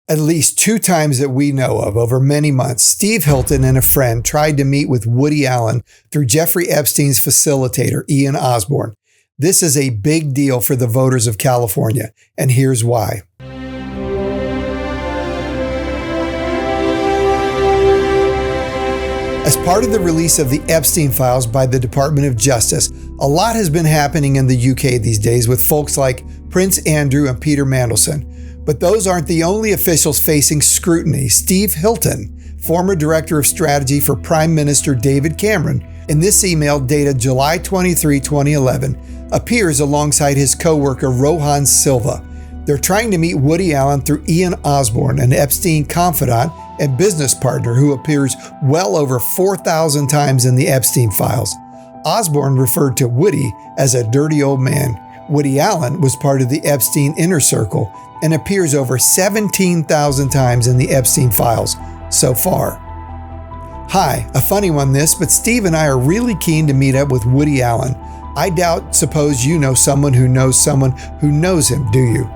At least 2 times that we know of over many months, Steve Hilton and a friend tried to meet with Woody Allen through Jeffrey Epstein's facilitator, Ian Osborne. This is a big deal for the voters of California, and here's why. As part of the release of the Epstein files by the Department of Justice, a lot has been happening in the UK these days with folks like Prince Andrew and Peter Mandelson. But those aren't the only officials facing scrutiny. Steve Hilton, former director of strategy for Prime Minister David Cameron, in this email dated July 23, 2011, appears alongside his co-worker Rohan Silva. They're trying to meet Woody Allen through Ian Osborne, an Epstein confidant and business partner who appears well over 4,000 times in the Epstein files. Osborne referred to Woody as a dirty old man. Woody Allen was part of the Epstein inner circle and appears over 17,000 times in the Epstein files so far. Hi, a funny one this, but Steve and I are really keen to meet up with Woody Allen. I suppose you know someone who knows him, do you?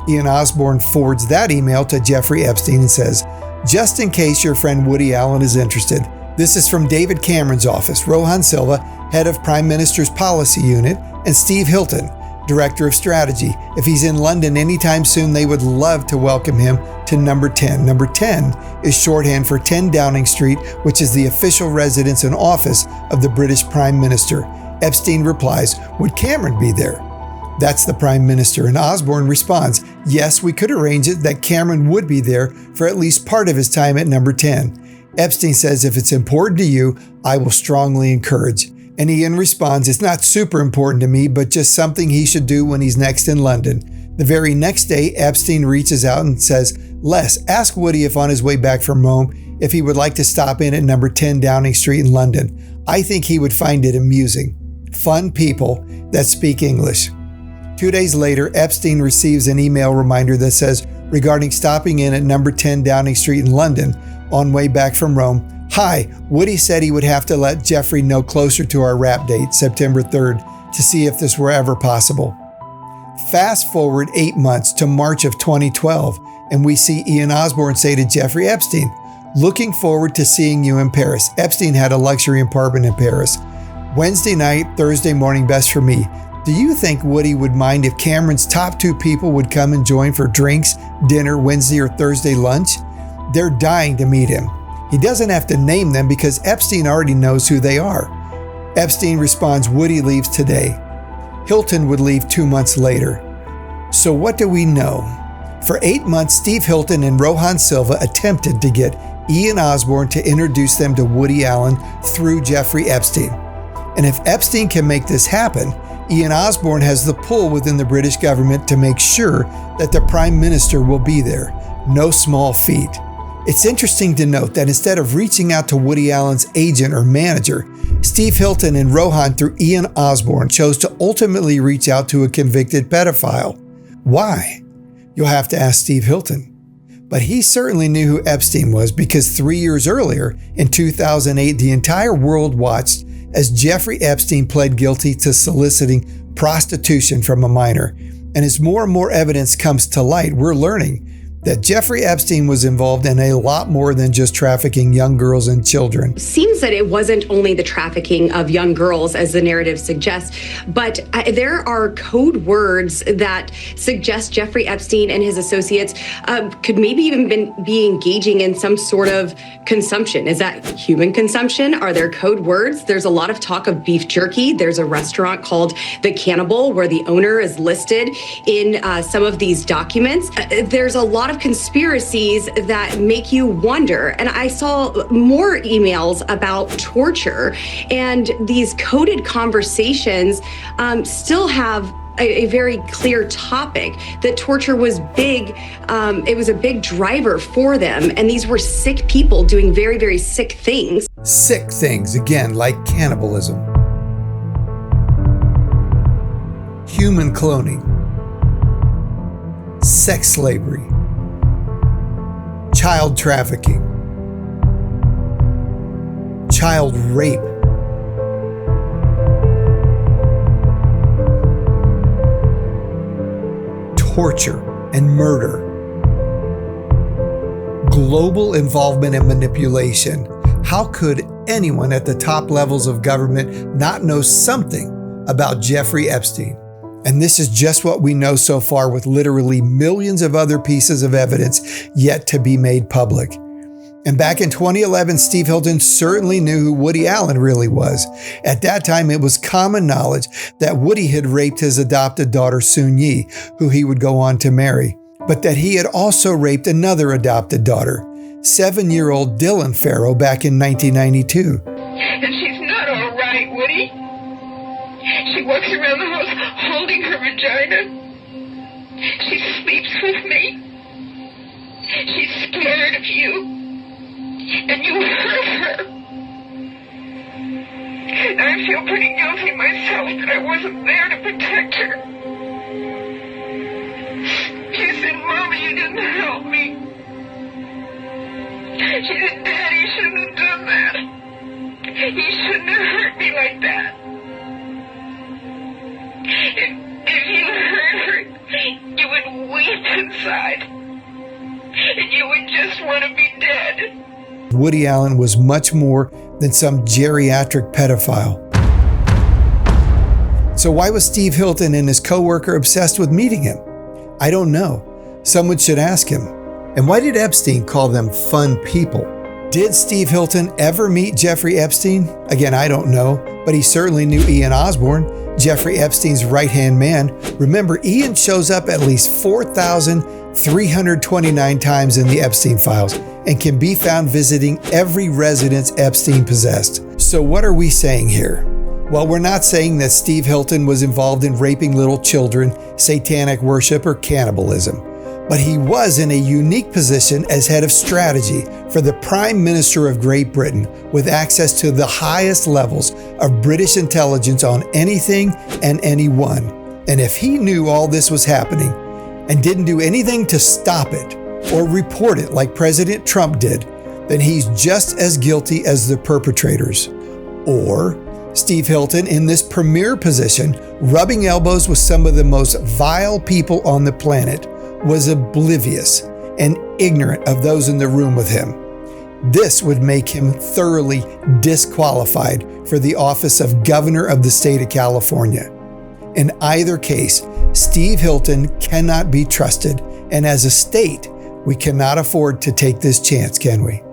Ian Osborne forwards that email to Jeffrey Epstein and says, just in case your friend Woody Allen is interested, this is from David Cameron's office, Rohan Silva, head of Prime Minister's Policy Unit, and Steve Hilton, Director of Strategy. If he's in London anytime soon, they would love to welcome him to number 10. Number 10 is shorthand for 10 Downing Street, which is the official residence and office of the British Prime Minister. Epstein replies, would Cameron be there? That's the Prime Minister, and Osborne responds, yes, we could arrange it that Cameron would be there for at least part of his time at number 10. Epstein says, if it's important to you, I will strongly encourage. And Ian responds, it's not super important to me, but just something he should do when he's next in London. The very next day, Epstein reaches out and says, Les, ask Woody if on his way back from Rome, if he would like to stop in at number 10 Downing Street in London. I think he would find it amusing. Fun people that speak English. 2 days later, Epstein receives an email reminder that says, regarding stopping in at number 10 Downing Street in London on way back from Rome, hi, Woody said he would have to let Jeffrey know closer to our wrap date, September 3rd, to see if this were ever possible. Fast forward 8 months to March of 2012, and we see Ian Osborne say to Jeffrey Epstein, looking forward to seeing you in Paris. Epstein had a luxury apartment in Paris. Wednesday night, Thursday morning, best for me. Do you think Woody would mind if Cameron's top 2 people would come and join for drinks, dinner, Wednesday or Thursday lunch? They're dying to meet him. He doesn't have to name them because Epstein already knows who they are. Epstein responds, Woody leaves today. Hilton would leave 2 months later. So what do we know? For 8 months, Steve Hilton and Rohan Silva attempted to get Ian Osborne to introduce them to Woody Allen through Jeffrey Epstein. And if Epstein can make this happen, Ian Osborne has the pull within the British government to make sure that the Prime Minister will be there. No small feat. It's interesting to note that instead of reaching out to Woody Allen's agent or manager, Steve Hilton and Rohan through Ian Osborne chose to ultimately reach out to a convicted pedophile. Why? You'll have to ask Steve Hilton. But he certainly knew who Epstein was because 3 years earlier, in 2008, the entire world watched as Jeffrey Epstein pled guilty to soliciting prostitution from a minor. And as more and more evidence comes to light, we're learning that Jeffrey Epstein was involved in a lot more than just trafficking young girls and children. Seems that it wasn't only the trafficking of young girls, as the narrative suggests, but there are code words that suggest Jeffrey Epstein and his associates could maybe even be engaging in some sort of consumption. Is that human consumption? Are there code words? There's a lot of talk of beef jerky. There's a restaurant called The Cannibal where the owner is listed in some of these documents. There's a lot of conspiracies that make you wonder. And I saw more emails about torture, and these coded conversations still have a very clear topic that torture was big. It was a big driver for them. And these were sick people doing very, very sick things. Sick things, again, like cannibalism, human cloning, sex slavery, child trafficking, child rape, torture and murder, global involvement and manipulation. How could anyone at the top levels of government not know something about Jeffrey Epstein? And this is just what we know so far, with literally millions of other pieces of evidence yet to be made public. And back in 2011, Steve Hilton certainly knew who Woody Allen really was. At that time, it was common knowledge that Woody had raped his adopted daughter, Soon Yi, who he would go on to marry, but that he had also raped another adopted daughter, 7-year-old Dylan Farrow, back in 1992. And she's not all right, Woody. She walks around the house holding her vagina. She sleeps with me. She's scared of you. And you hurt her. And I feel pretty guilty myself that I wasn't there to protect her. She said, Mommy, you didn't help me. She said, Daddy shouldn't have done that. He shouldn't have hurt me like that. If you hurt her, you would weep inside. And you would just want to be dead. Woody Allen was much more than some geriatric pedophile. So why was Steve Hilton and his coworker obsessed with meeting him? I don't know. Someone should ask him. And why did Epstein call them fun people? Did Steve Hilton ever meet Jeffrey Epstein? Again, I don't know, but he certainly knew Ian Osborne, Jeffrey Epstein's right-hand man. Remember, Ian shows up at least 4,329 times in the Epstein files and can be found visiting every residence Epstein possessed. So what are we saying here? Well, we're not saying that Steve Hilton was involved in raping little children, satanic worship, or cannibalism. But he was in a unique position as head of strategy for the Prime Minister of Great Britain, with access to the highest levels of British intelligence on anything and anyone. And if he knew all this was happening and didn't do anything to stop it or report it like President Trump did, then he's just as guilty as the perpetrators. Or Steve Hilton, in this premier position, rubbing elbows with some of the most vile people on the planet, was oblivious and ignorant of those in the room with him. This would make him thoroughly disqualified for the office of Governor of the state of California. In either case, Steve Hilton cannot be trusted, and as a state, we cannot afford to take this chance, can we?